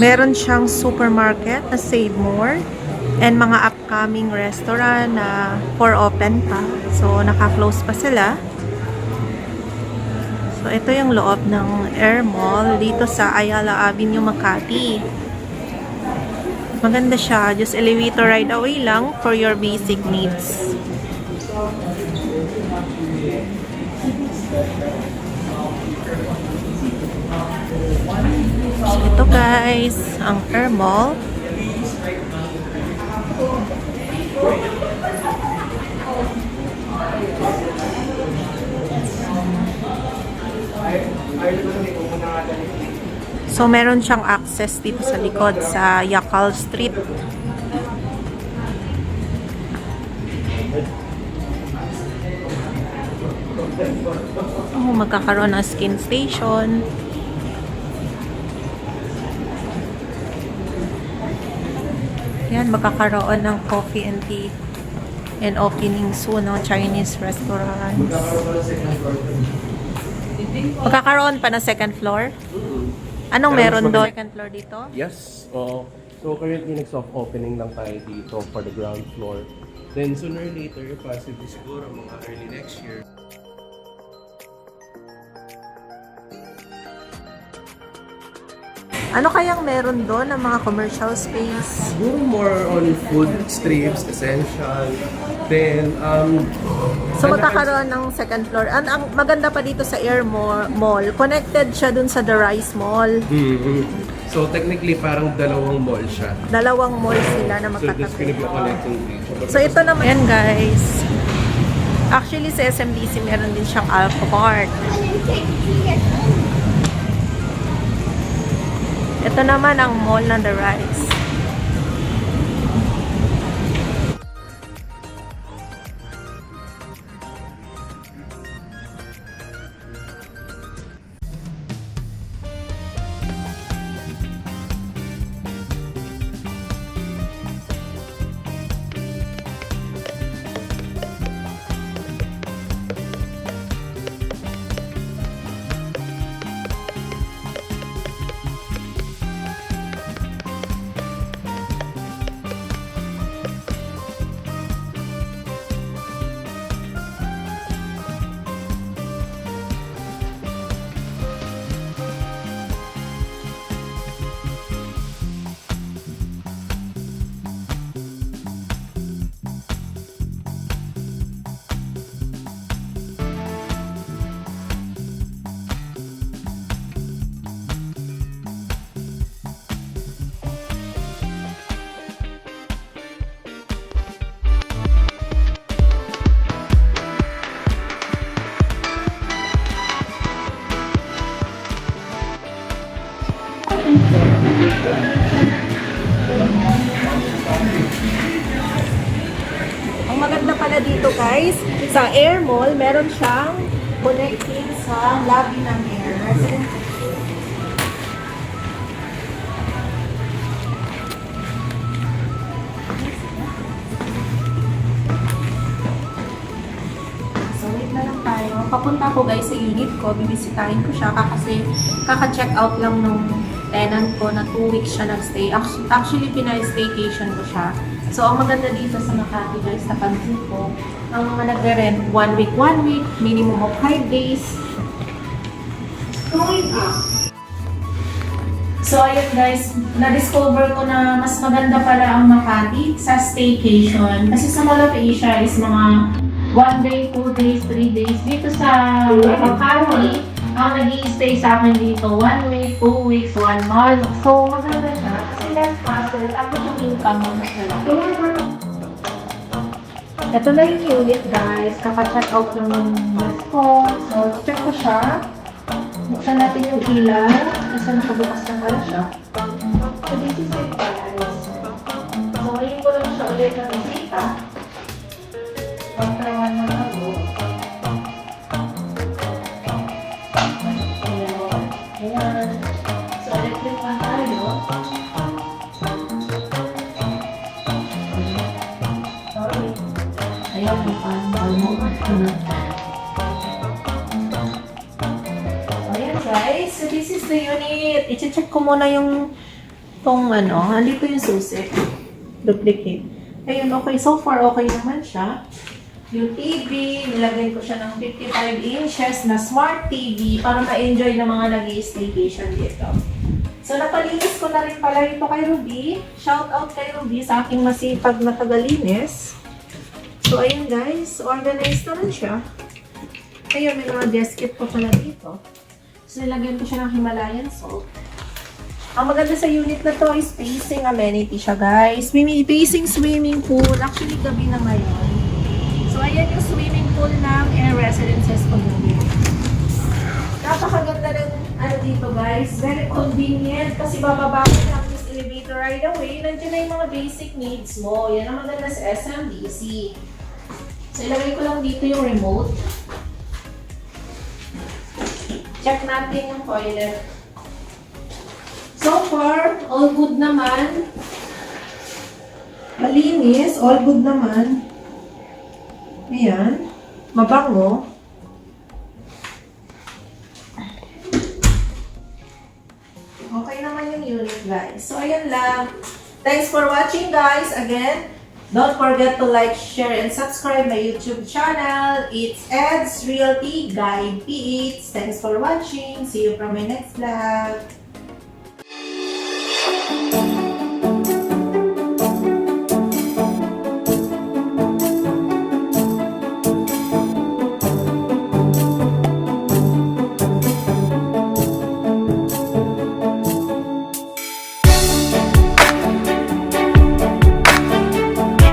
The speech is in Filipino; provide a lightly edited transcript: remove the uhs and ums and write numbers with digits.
Meron siyang supermarket na Save More and mga upcoming restaurant na for open pa. So, naka-close pa sila. So, ito yung loob ng Air Mall dito sa Ayala Avenue, Makati. Maganda siya. Just elevator ride away lang for your basic needs. So, ito guys, ang Air Mall. So, meron siyang access dito sa likod sa Yakal Street. Oh, magkakaroon ng skin station. Yan, magkakaroon ng coffee and tea and opening soon ng Chinese restaurants. Magkakaroon pa ng second floor? Anong meron doon? Second floor dito? Yes. So currently nag-soft opening lang tayo dito for the ground floor. Then sooner or later, possibly siguro mga early next year. Ano kayang meron doon ng mga commercial space? Siguro more on food streams, essential. Then, So magkakaroon ng second floor. Ang maganda pa dito sa Air Mall, connected siya dun sa The Rise Mall. So technically, parang dalawang mall siya. Dalawang mall sila na So this gonna be magkatabi. connecting each. So ito naman, yan guys. Actually sa SMDC meron din siyang Alpha-Mart. Ito naman ang mall ng The Rise. Ang maganda pala dito guys, sa Air Mall, meron siyang connecting sa lobby ng Air. So wait na lang tayo. Papunta ko guys sa unit ko, bibisitahin ko siya kasi kaka-check out lang nung tenant ko na 2 weeks siya nag-stay. Actually, pina-staycation ko siya. So, ang maganda dito sa Makati guys, napansin ko, ang mga nagre-rent, 1 week, minimum of 5 days. Going up. So, ayun guys, na-discover ko na mas maganda pala ang Makati sa staycation. Kasi sa Mall of Asia is mga 1 day, 2 days, 3 days. Dito sa Makati, ang nag-i-stay sa akin dito, 1 week, 2 weeks, 1 month. So, maganda siya. Kasi less hassle. Tapos yung income mo na siya. Ito na yung unit, guys. Kaka-check out lang ng list ko. So, check ko siya. Buksan natin yung ilaw. Kasi nakabukas na pala siya. So, this is it, guys. So, ngayon ko lang siya ulit ng bisita. Pagtrawan mo na ako. Ayan. So, electric fan tayo. Sorry. Ayan, yung fan. So, ayan guys. So, this is the unit. I-check ko muna yung Itong andito yung susi. Duplicate. Ayun, okay. So far, okay naman siya. Yung TV, nilagyan ko siya ng 55 inches na smart TV para ma-enjoy ng mga nag-i-staycation dito. So, napalinis ko na rin pala ito kay Ruby. Shout out kay Ruby sa aking masipag na tagalinis. So, ayun guys. Organized na rin siya. Ayun, may mga desk kit po pala dito. So, nilagyan ko siya ng Himalayan salt. Ang maganda sa unit na to is facing amenity siya, guys. Facing swimming pool. Actually, gabi na ngayon. So, ayan yung swimming pool ng Air Residences ko dito. Napakaganda ng dito, guys. Very convenient kasi bababa ko lang yung elevator right away. Nandiyan na yung mga basic needs mo. Yan ang maganda sa SMDC. So, ilagay ko lang dito yung remote. Check natin yung toilet. So far, all good naman. Malinis, all good naman. Ayan. Mabango. Okay naman yung unit, guys. So, ayan lang. Thanks for watching, guys. Again, don't forget to like, share, and subscribe my YouTube channel. It's Ed's Realty Guide PH. Thanks for watching. See you from my next vlog.